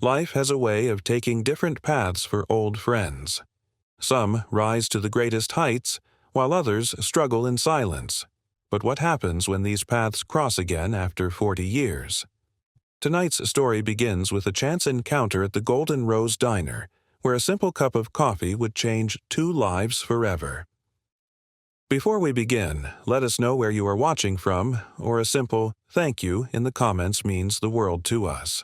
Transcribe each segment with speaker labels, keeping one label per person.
Speaker 1: Life has a way of taking different paths for old friends. Some rise to the greatest heights, while others struggle in silence. But what happens when these paths cross again after 40 years? Tonight's story begins with a chance encounter at the Golden Rose Diner, where a simple cup of coffee would change 2 lives forever. Before we begin, let us know where you are watching from, or a simple "thank you" in the comments means the world to us.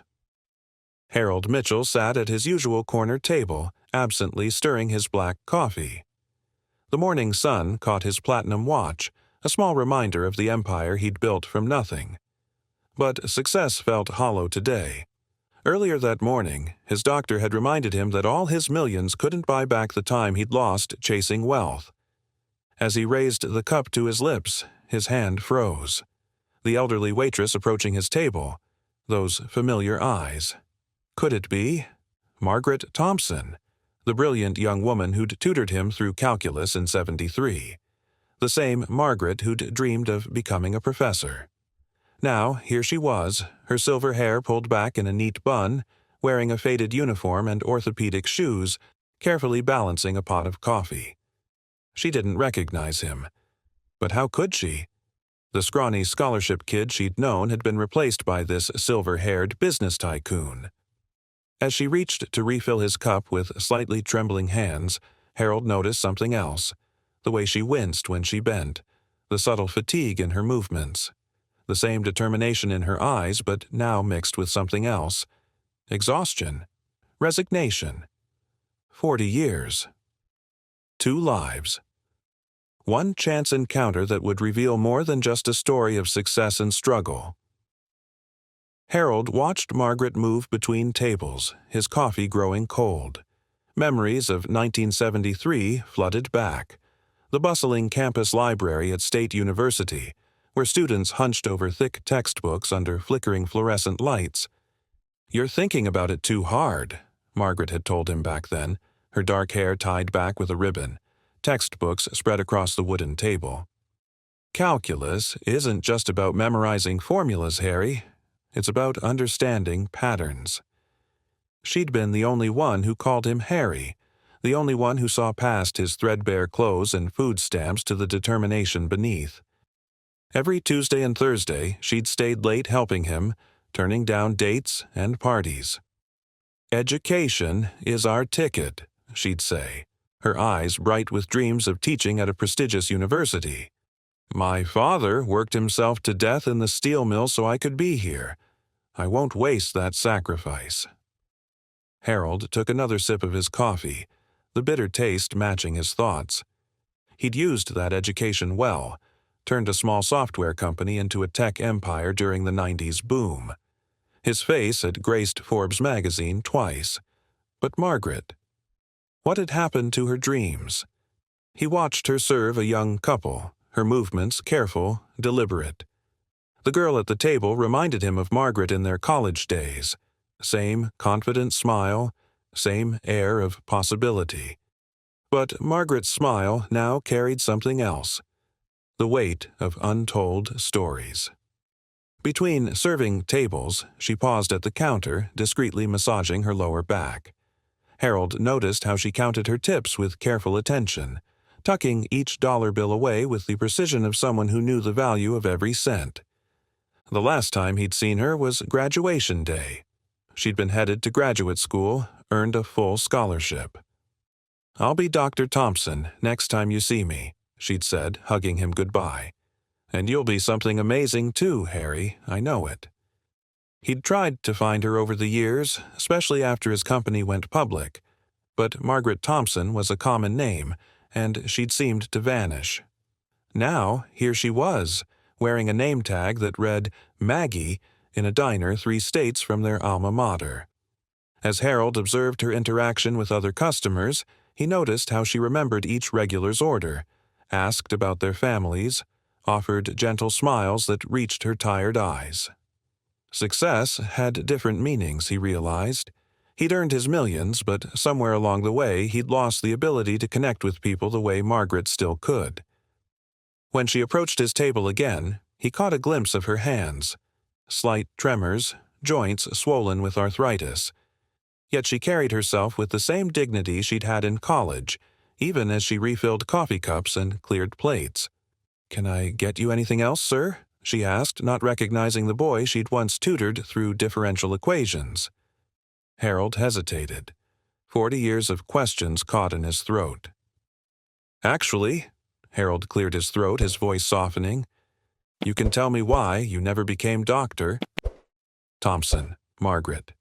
Speaker 1: Harold Mitchell sat at his usual corner table, absently stirring his black coffee. The morning sun caught his platinum watch, a small reminder of the empire he'd built from nothing. But success felt hollow today. Earlier that morning, his doctor had reminded him that all his millions couldn't buy back the time he'd lost chasing wealth. As he raised the cup to his lips, his hand froze. The elderly waitress approaching his table, those familiar eyes. Could it be Margaret Thompson, the brilliant young woman who'd tutored him through calculus in '73? The same Margaret who'd dreamed of becoming a professor. Now, here she was, her silver hair pulled back in a neat bun, wearing a faded uniform and orthopedic shoes, carefully balancing a pot of coffee. She didn't recognize him. But how could she? The scrawny scholarship kid she'd known had been replaced by this silver-haired business tycoon. As she reached to refill his cup with slightly trembling hands, Harold noticed something else: the way she winced when she bent, the subtle fatigue in her movements. The same determination in her eyes, but now mixed with something else. Exhaustion. Resignation. 40 years. 2 lives. One chance encounter that would reveal more than just a story of success and struggle. Harold watched Margaret move between tables, his coffee growing cold. Memories of 1973 flooded back. The bustling campus library at State University, where students hunched over thick textbooks under flickering fluorescent lights. "You're thinking about it too hard," Margaret had told him back then, her dark hair tied back with a ribbon, textbooks spread across the wooden table. "Calculus isn't just about memorizing formulas, Harry. It's about understanding patterns." She'd been the only one who called him Harry, the only one who saw past his threadbare clothes and food stamps to the determination beneath. Every Tuesday and Thursday, she'd stayed late helping him, turning down dates and parties. "Education is our ticket," she'd say, her eyes bright with dreams of teaching at a prestigious university. "My father worked himself to death in the steel mill so I could be here. I won't waste that sacrifice." Harold took another sip of his coffee, the bitter taste matching his thoughts. He'd used that education well, turned a small software company into a tech empire during the '90s boom. His face had graced Forbes magazine twice. But Margaret, what had happened to her dreams? He watched her serve a young couple, her movements careful, deliberate. The girl at the table reminded him of Margaret in their college days. Same confident smile, same air of possibility. But Margaret's smile now carried something else: the weight of untold stories. Between serving tables, she paused at the counter, discreetly massaging her lower back. Harold noticed how she counted her tips with careful attention, tucking each dollar bill away with the precision of someone who knew the value of every cent. The last time he'd seen her was graduation day. She'd been headed to graduate school, earned a full scholarship. "I'll be Dr. Thompson next time you see me," she'd said, hugging him goodbye. "And you'll be something amazing too, Harry, I know it." He'd tried to find her over the years, especially after his company went public, but Margaret Thompson was a common name, and she'd seemed to vanish. Now, here she was, wearing a name tag that read Maggie in a diner 3 states from their alma mater. As Harold observed her interaction with other customers, he noticed how she remembered each regular's order, asked about their families, offered gentle smiles that reached her tired eyes. Success had different meanings, he realized. He'd earned his millions, but somewhere along the way he'd lost the ability to connect with people the way Margaret still could. When she approached his table again, he caught a glimpse of her hands. Slight tremors, joints swollen with arthritis. Yet she carried herself with the same dignity she'd had in college, even as she refilled coffee cups and cleared plates. "Can I get you anything else, sir?" she asked, not recognizing the boy she'd once tutored through differential equations. Harold hesitated. 40 years of questions caught in his throat. "Actually," Harold cleared his throat, his voice softening, "you can tell me why you never became doctor." Thompson, Margaret.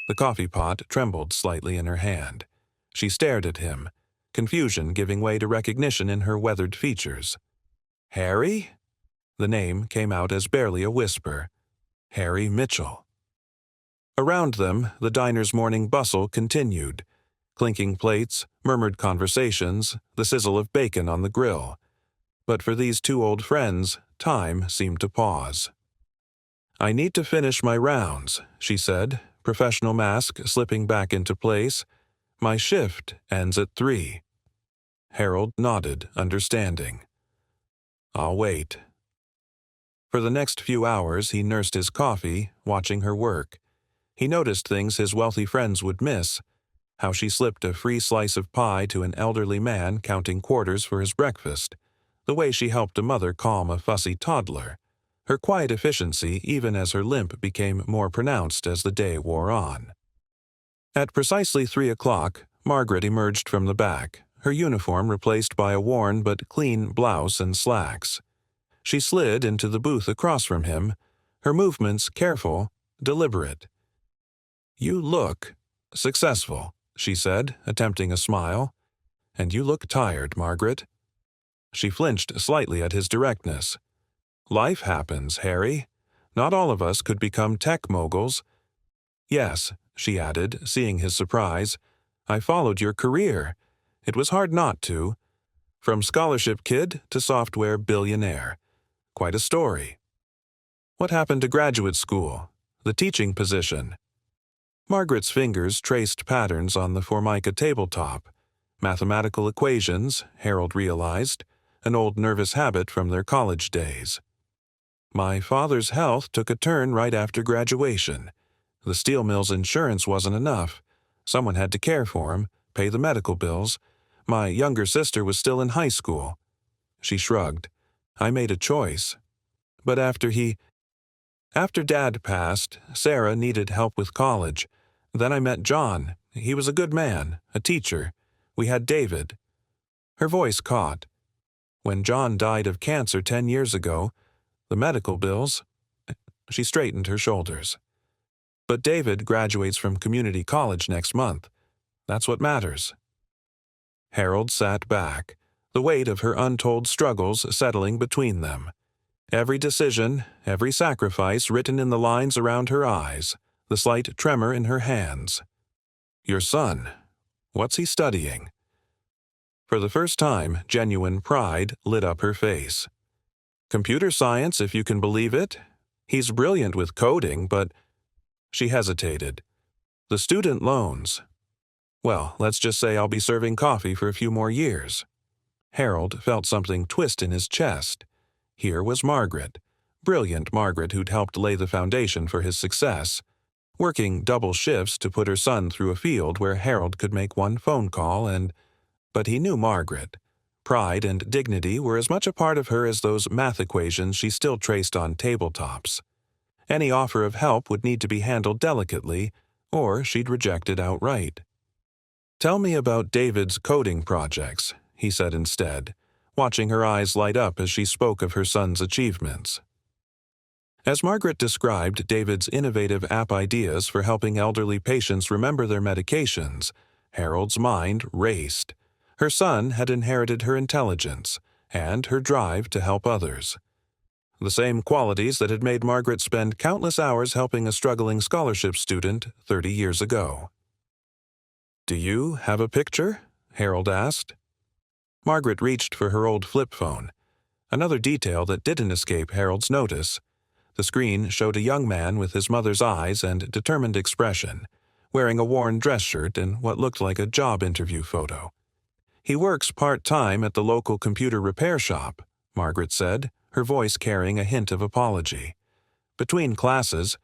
Speaker 1: The coffee pot trembled slightly in her hand. She stared at him, confusion giving way to recognition in her weathered features. "Harry?" The name came out as barely a whisper. Harry Mitchell. Around them, the diner's morning bustle continued. Clinking plates, murmured conversations, the sizzle of bacon on the grill. But for these two old friends, time seemed to pause. "I need to finish my rounds," she said, professional mask slipping back into place. "My shift ends at 3. Harold nodded, understanding. "I'll wait." For the next few hours, he nursed his coffee, watching her work. He noticed things his wealthy friends would miss, how she slipped a free slice of pie to an elderly man counting quarters for his breakfast, the way she helped a mother calm a fussy toddler, her quiet efficiency even as her limp became more pronounced as the day wore on. At precisely 3 o'clock, Margaret emerged from the back, her uniform replaced by a worn but clean blouse and slacks. She slid into the booth across from him, her movements careful, deliberate. "You look successful," she said, attempting a smile. "And you look tired, Margaret." She flinched slightly at his directness. "Life happens, Harry. Not all of us could become tech moguls." "Yes," she added, seeing his surprise. "I followed your career. It was hard not to. From scholarship kid to software billionaire. Quite a story. What happened to graduate school? The teaching position?" Margaret's fingers traced patterns on the Formica tabletop. Mathematical equations, Harold realized, an old nervous habit from their college days. "My father's health took a turn right after graduation. The steel mill's insurance wasn't enough. Someone had to care for him, pay the medical bills. My younger sister was still in high school." She shrugged. "I made a choice. But after Dad passed, Sarah needed help with college. Then I met John. He was a good man, a teacher. We had David." Her voice caught. "When John died of cancer 10 years ago, the medical bills..." She straightened her shoulders. "But David graduates from community college next month. That's what matters." Harold sat back, the weight of her untold struggles settling between them. Every decision, every sacrifice written in the lines around her eyes, the slight tremor in her hands. "Your son, what's he studying?" For the first time, genuine pride lit up her face. "Computer science, if you can believe it. He's brilliant with coding, but..." She hesitated. "The student loans. Well, let's just say I'll be serving coffee for a few more years." Harold felt something twist in his chest. Here was Margaret, brilliant Margaret who'd helped lay the foundation for his success, working double shifts to put her son through a field where Harold could make one phone call and... But he knew Margaret. Pride and dignity were as much a part of her as those math equations she still traced on tabletops. Any offer of help would need to be handled delicately, or she'd reject it outright. "Tell me about David's coding projects," he said instead, watching her eyes light up as she spoke of her son's achievements. As Margaret described David's innovative app ideas for helping elderly patients remember their medications, Harold's mind raced. Her son had inherited her intelligence and her drive to help others. The same qualities that had made Margaret spend countless hours helping a struggling scholarship student 30 years ago. "Do you have a picture?" Harold asked. Margaret reached for her old flip phone. Another detail that didn't escape Harold's notice. The screen showed a young man with his mother's eyes and determined expression, wearing a worn dress shirt and what looked like a job interview photo. "He works part-time at the local computer repair shop," Margaret said, her voice carrying a hint of apology. "Between classes,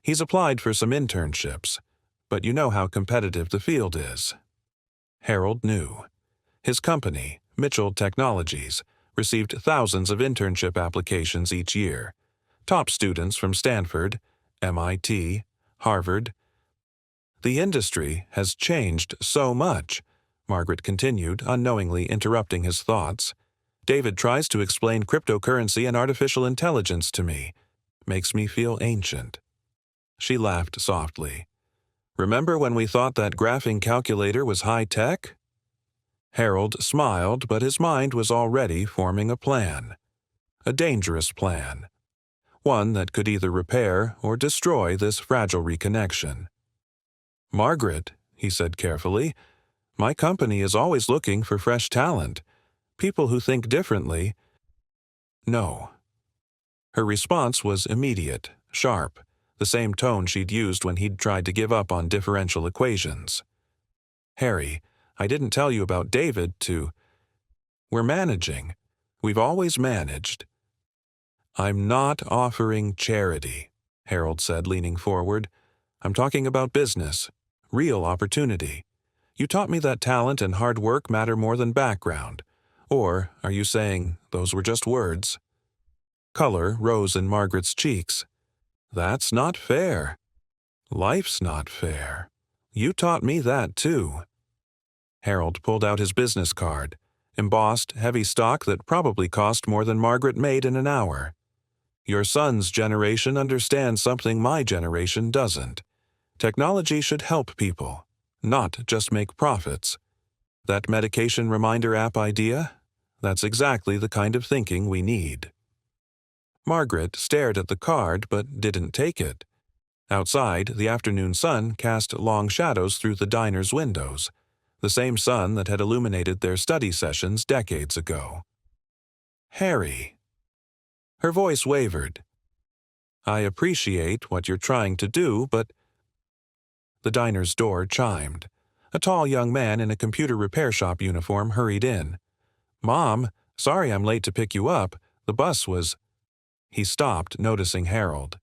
Speaker 1: he's applied for some internships, but you know how competitive the field is. Harold knew. His company, Mitchell Technologies, received thousands of internship applications each year. Top students from Stanford, MIT, Harvard. The industry has changed so much, Margaret continued, unknowingly interrupting his thoughts. David tries to explain cryptocurrency and artificial intelligence to me. Makes me feel ancient. She laughed softly. Remember when we thought that graphing calculator was high-tech? Harold smiled, but his mind was already forming a plan. A dangerous plan. One that could either repair or destroy this fragile reconnection. Margaret, he said carefully, my company is always looking for fresh talent. People who think differently. No. Her response was immediate, sharp, the same tone she'd used when he'd tried to give up on differential equations. Harry, I didn't tell you about David to... We're managing. We've always managed. I'm not offering charity, Harold said, leaning forward. I'm talking about business. Real opportunity. You taught me that talent and hard work matter more than background. Or are you saying those were just words? Color rose in Margaret's cheeks. That's not fair. Life's not fair. You taught me that too. Harold pulled out his business card, embossed, heavy stock that probably cost more than Margaret made in an hour. Your son's generation understands something my generation doesn't. Technology should help people, not just make profits. That medication reminder app idea? That's exactly the kind of thinking we need. Margaret stared at the card but didn't take it. Outside, the afternoon sun cast long shadows through the diner's windows, the same sun that had illuminated their study sessions decades ago. Harry. Her voice wavered. I appreciate what you're trying to do, but... The diner's door chimed. A tall young man in a computer repair shop uniform hurried in. Mom, sorry I'm late to pick you up. The bus was... He stopped, noticing Harold.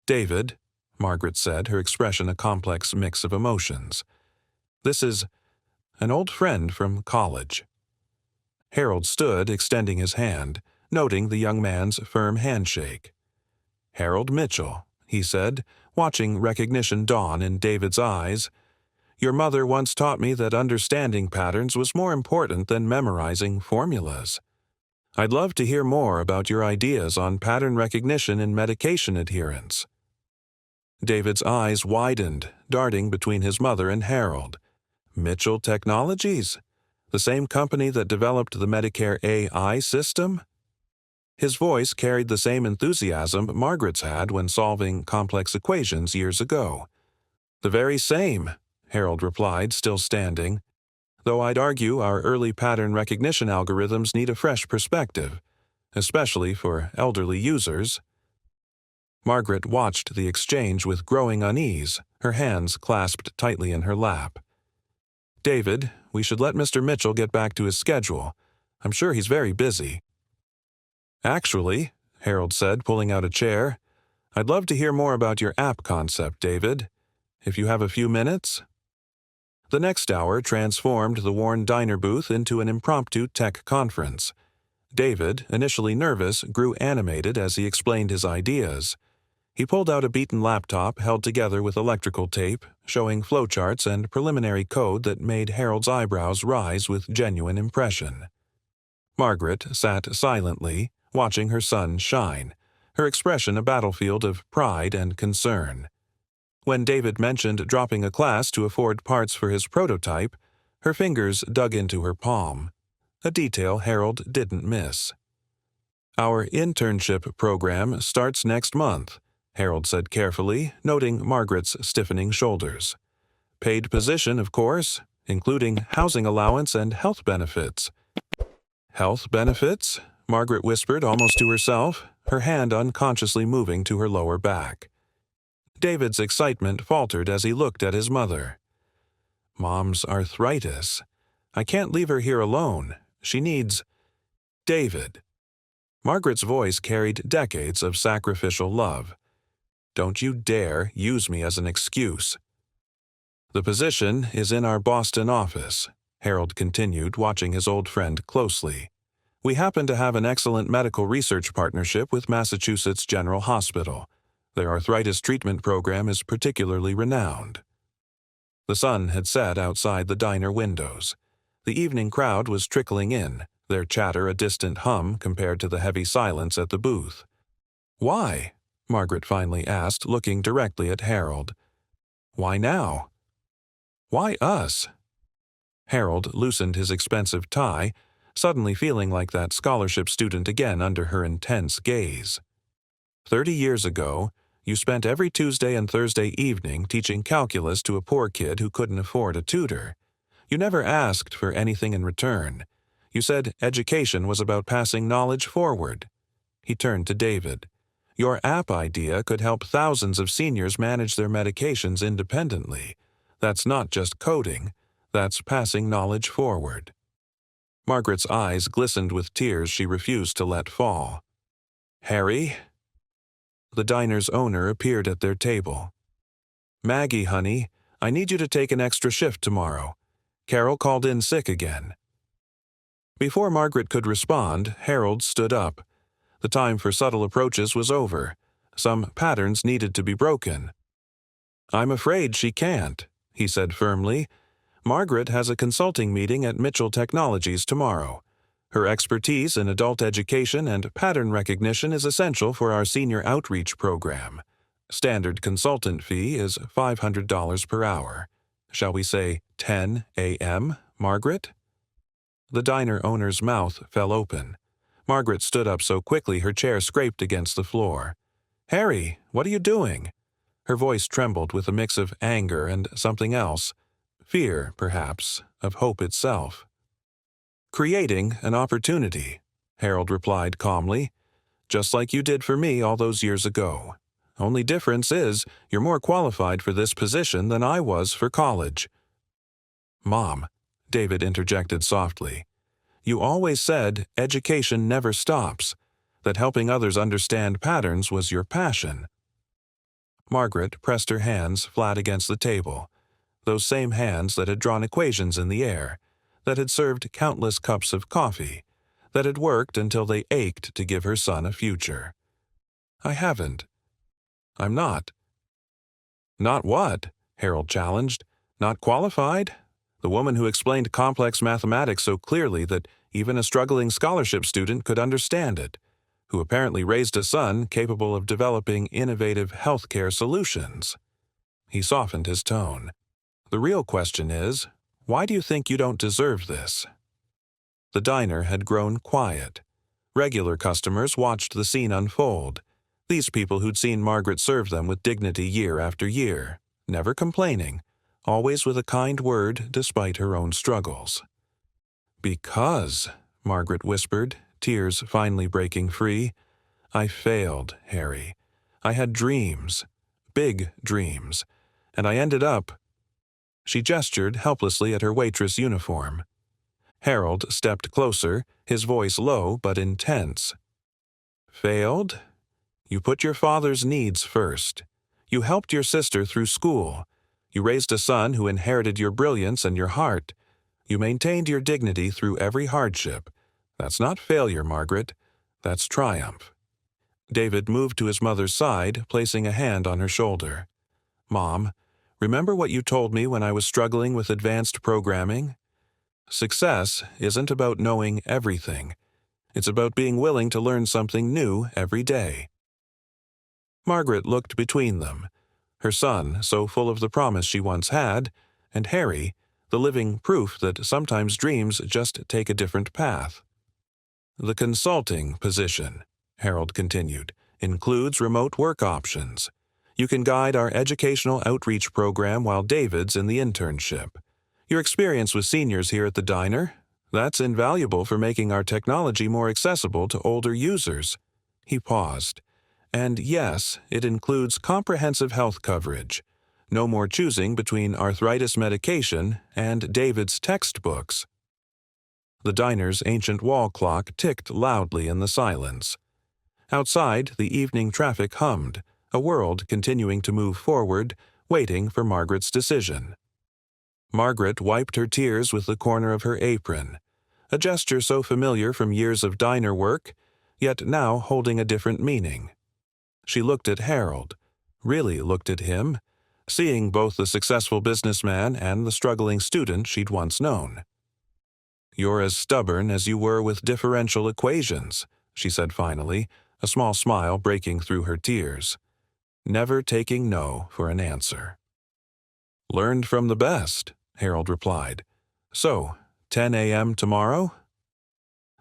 Speaker 1: David, Margaret said, her expression a complex mix of emotions. This is an old friend from college. Harold stood, extending his hand, noting the young man's firm handshake. Harold Mitchell, he said, watching recognition dawn in David's eyes. Your mother once taught me that understanding patterns was more important than memorizing formulas. I'd love to hear more about your ideas on pattern recognition in medication adherence. David's eyes widened, darting between his mother and Harold. Mitchell Technologies? The same company that developed the Medicare AI system? His voice carried the same enthusiasm Margaret's had when solving complex equations years ago. The very same, Harold replied, still standing. Though I'd argue our early pattern recognition algorithms need a fresh perspective, especially for elderly users. Margaret watched the exchange with growing unease, her hands clasped tightly in her lap. David, we should let Mr. Mitchell get back to his schedule. I'm sure he's very busy. Actually, Harold said, pulling out a chair, I'd love to hear more about your app concept, David. If you have a few minutes? The next hour transformed the worn diner booth into an impromptu tech conference. David, initially nervous, grew animated as he explained his ideas. He pulled out a beaten laptop held together with electrical tape, showing flowcharts and preliminary code that made Harold's eyebrows rise with genuine impression. Margaret sat silently, watching her son shine, her expression a battlefield of pride and concern. When David mentioned dropping a class to afford parts for his prototype, her fingers dug into her palm, a detail Harold didn't miss. Our internship program starts next month, Harold said carefully, noting Margaret's stiffening shoulders. Paid position, of course, including housing allowance and health benefits. Health benefits? Margaret whispered almost to herself, her hand unconsciously moving to her lower back. David's excitement faltered as he looked at his mother. Mom's arthritis. I can't leave her here alone. She needs... David. Margaret's voice carried decades of sacrificial love. Don't you dare use me as an excuse. The position is in our Boston office, Harold continued, watching his old friend closely. We happen to have an excellent medical research partnership with Massachusetts General Hospital. Their arthritis treatment program is particularly renowned. The sun had set outside the diner windows. The evening crowd was trickling in, their chatter a distant hum compared to the heavy silence at the booth. "Why?" Margaret finally asked, looking directly at Harold. "Why now?" "Why us?" Harold loosened his expensive tie, suddenly feeling like that scholarship student again under her intense gaze. 30 years ago, you spent every Tuesday and Thursday evening teaching calculus to a poor kid who couldn't afford a tutor. You never asked for anything in return. You said education was about passing knowledge forward. He turned to David. Your app idea could help thousands of seniors manage their medications independently. That's not just coding, that's passing knowledge forward. Margaret's eyes glistened with tears she refused to let fall. "Harry?" The diner's owner appeared at their table. "Maggie, honey, I need you to take an extra shift tomorrow. Carol called in sick again." Before Margaret could respond, Harold stood up. The time for subtle approaches was over. Some patterns needed to be broken. "I'm afraid she can't," he said firmly. "Margaret has a consulting meeting at Mitchell Technologies tomorrow. Her expertise in adult education and pattern recognition is essential for our senior outreach program. Standard consultant fee is $500 per hour. Shall we say 10 a.m., Margaret?" The diner owner's mouth fell open. Margaret stood up so quickly her chair scraped against the floor. "Harry, what are you doing?" Her voice trembled with a mix of anger and something else. Fear, perhaps, of hope itself. "Creating an opportunity," Harold replied calmly. "Just like you did for me all those years ago. Only difference is you're more qualified for this position than I was for college." "Mom," David interjected softly, "you always said education never stops, that helping others understand patterns was your passion." Margaret pressed her hands flat against the table, those same hands that had drawn equations in the air, that had served countless cups of coffee, that had worked until they ached to give her son a future. "I haven't. I'm not." "Not what?" Harold challenged. "Not qualified? The woman who explained complex mathematics so clearly that even a struggling scholarship student could understand it, who apparently raised a son capable of developing innovative healthcare solutions." He softened his tone. "The real question is, why do you think you don't deserve this?" The diner had grown quiet. Regular customers watched the scene unfold. These people who'd seen Margaret serve them with dignity year after year, never complaining, always with a kind word despite her own struggles. "Because," Margaret whispered, tears finally breaking free, "I failed, Harry. I had dreams, big dreams, and I ended up—" She gestured helplessly at her waitress uniform. Harold stepped closer, his voice low but intense. "Failed? You put your father's needs first. You helped your sister through school. You raised a son who inherited your brilliance and your heart. You maintained your dignity through every hardship. That's not failure, Margaret. That's triumph." David moved to his mother's side, placing a hand on her shoulder. "Mom, remember what you told me when I was struggling with advanced programming? Success isn't about knowing everything. It's about being willing to learn something new every day." Margaret looked between them, her son so full of the promise she once had, and Harry, the living proof that sometimes dreams just take a different path. "The consulting position," Harold continued, "includes remote work options. You can guide our educational outreach program while David's in the internship. Your experience with seniors here at the diner, that's invaluable for making our technology more accessible to older users." He paused. "And yes, it includes comprehensive health coverage. No more choosing between arthritis medication and David's textbooks." The diner's ancient wall clock ticked loudly in the silence. Outside, the evening traffic hummed, a world continuing to move forward, waiting for Margaret's decision. Margaret wiped her tears with the corner of her apron, a gesture so familiar from years of diner work, yet now holding a different meaning. She looked at Harold, really looked at him, seeing both the successful businessman and the struggling student she'd once known. "You're as stubborn as you were with differential equations," she said finally, a small smile breaking through her tears. Never taking no for an answer. "Learned from the best," Harold replied. "So, 10 a.m. tomorrow?"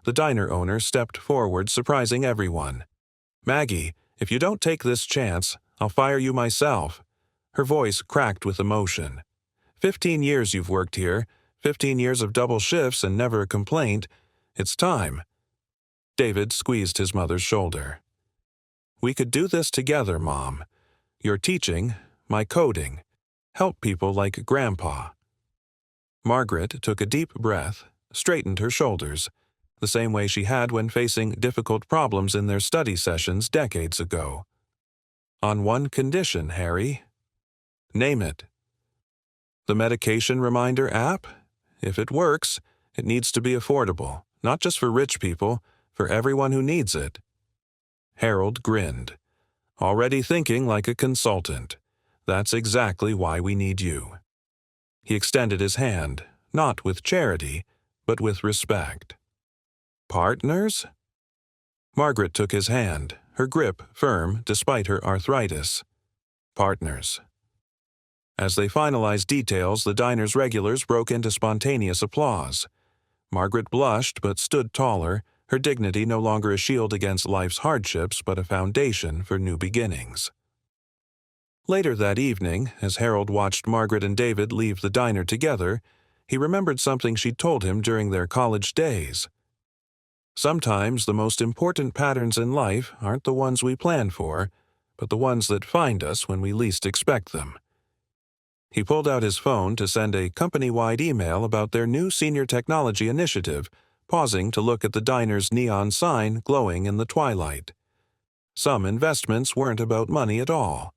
Speaker 1: The diner owner stepped forward, surprising everyone. "Maggie, if you don't take this chance, I'll fire you myself." Her voice cracked with emotion. 15 years you've worked here, 15 years of double shifts and never a complaint. It's time." David squeezed his mother's shoulder. "We could do this together, Mom. Your teaching, my coding. Help people like Grandpa." Margaret took a deep breath, straightened her shoulders, the same way she had when facing difficult problems in their study sessions decades ago. "On one condition, Harry." "Name it." "The medication reminder app? If it works, it needs to be affordable, not just for rich people, for everyone who needs it." Harold grinned. "Already thinking like a consultant. That's exactly why we need you." He extended his hand, not with charity, but with respect. "Partners?" Margaret took his hand, her grip firm despite her arthritis. "Partners." As they finalized details, the diner's regulars broke into spontaneous applause. Margaret blushed but stood taller, her dignity no longer a shield against life's hardships but a foundation for new beginnings. Later that evening, as Harold watched Margaret and David leave the diner together, he remembered something she'd told him during their college days. "Sometimes the most important patterns in life aren't the ones we plan for, but the ones that find us when we least expect them." He pulled out his phone to send a company-wide email about their new senior technology initiative, pausing to look at the diner's neon sign glowing in the twilight. Some investments weren't about money at all.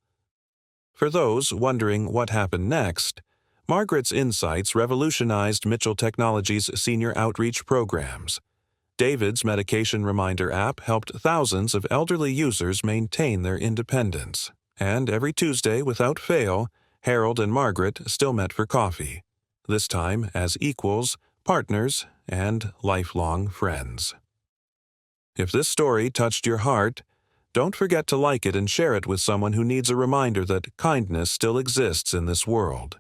Speaker 1: For those wondering what happened next, Margaret's insights revolutionized Mitchell Technology's senior outreach programs. David's medication reminder app helped thousands of elderly users maintain their independence. And every Tuesday, without fail, Harold and Margaret still met for coffee, this time as equals, partners, and lifelong friends. If this story touched your heart, don't forget to like it and share it with someone who needs a reminder that kindness still exists in this world.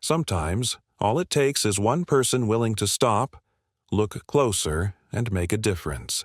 Speaker 1: Sometimes, all it takes is one person willing to stop, look closer, and make a difference.